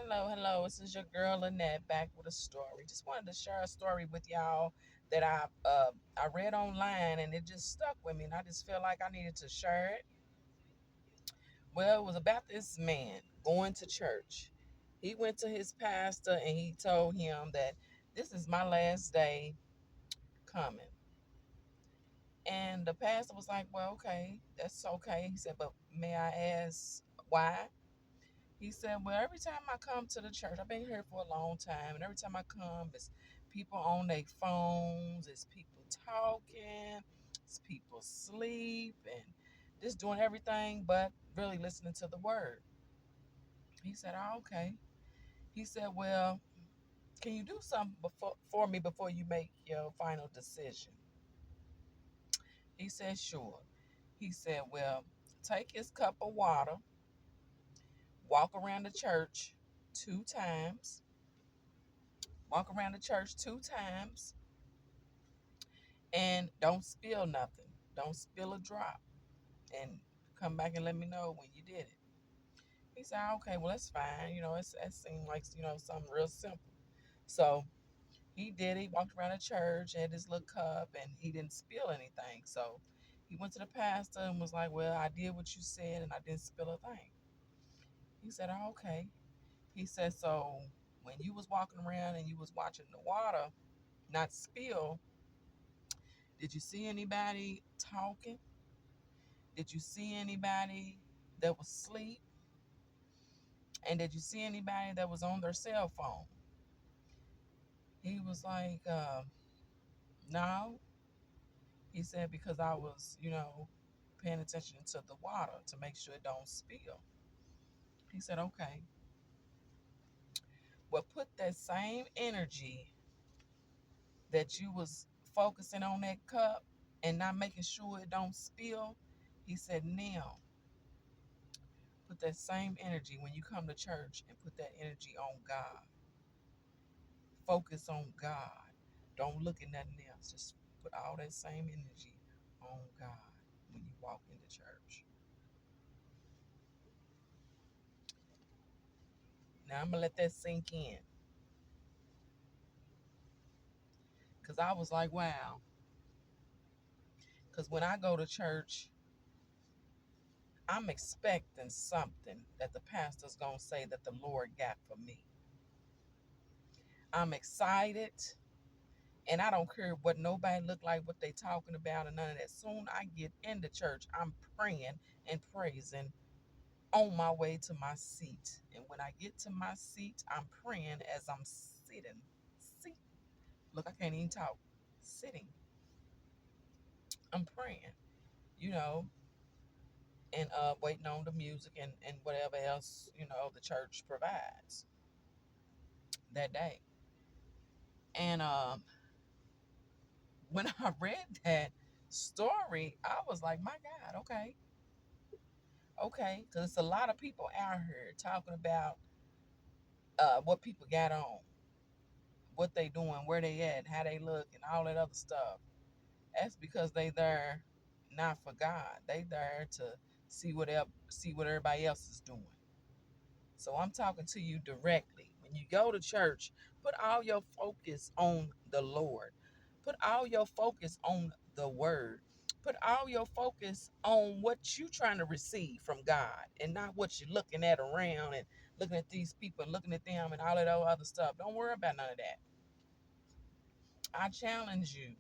Hello. This is your girl Lynette back with a story. Just wanted to share a story with y'all that I read online and it just stuck with me, and I just feel like I needed to share it. Well, it was about this man going to church. He went to his pastor and he told him that this is my last day coming. And the pastor was like, "Well, okay, that's okay." He said, "But may I ask why?" He said, "Well, every time I come to the church, I've been here for a long time, and every time I come, it's people on their phones, it's people talking, it's people sleep, and just doing everything but really listening to the word." He said, "Oh, okay." He said, "Well, can you do something for me before you make your final decision?" He said, "Sure." He said, "Well, take his cup of water, walk around the church 2 times, walk around the church 2 times, and don't spill nothing. Don't spill a drop. And come back and let me know when you did it." He said, "Okay, well, that's fine. It seemed like, something real simple." So he did it. He walked around the church, had his little cup, and he didn't spill anything. So he went to the pastor and was like, "Well, I did what you said, and I didn't spill a thing." He said, "Oh, okay." He said, "So when you was walking around and you was watching the water not spill, did you see anybody talking? Did you see anybody that was asleep? And did you see anybody that was on their cell phone?" He was like, "No." He said, "Because I was, paying attention to the water to make sure it don't spill." He said, "Okay. Well, put that same energy that you was focusing on that cup and not making sure it don't spill." He said, "Now put that same energy when you come to church and put that energy on God. Focus on God. Don't look at nothing else. Just put all that same energy on God when you walk into church." Now I'm gonna let that sink in, because I was like, wow. Because when I go to church, I'm expecting something that the pastor's gonna say that the Lord got for me. I'm excited, and I don't care what nobody look like, what they talking about, and none of that. Soon I get into church, I'm praying and praising on my way to my seat. And when I get to my seat, I'm praying as I'm sitting. See, look, I can't even talk. Sitting, I'm praying, you know, and waiting on the music and whatever else, the church provides that day. And when I read that story, I was like, my God, okay, okay, because it's a lot of people out here talking about what people got on, what they doing, where they at, how they look, and all that other stuff. That's because they there not for God. They there to see what everybody else is doing. So I'm talking to you directly. When you go to church, put all your focus on the Lord. Put all your focus on the word. Put all your focus on what you're trying to receive from God, and not what you're looking at around and looking at these people and looking at them and all that other stuff. Don't worry about none of that. I challenge you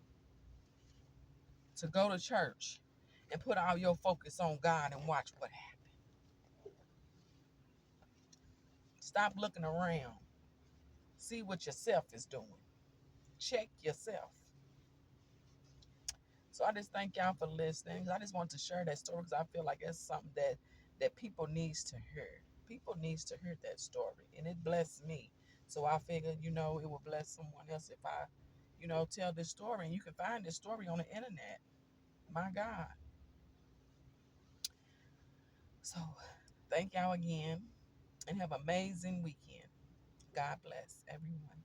to go to church and put all your focus on God and watch what happens. Stop looking around. See what yourself is doing. Check yourself. So I just thank y'all for listening. I just want to share that story because I feel like it's something that people needs to hear. People needs to hear that story, and it blessed me. So I figured, it will bless someone else if I, tell this story. And you can find this story on the internet. My God. So thank y'all again, and have an amazing weekend. God bless everyone.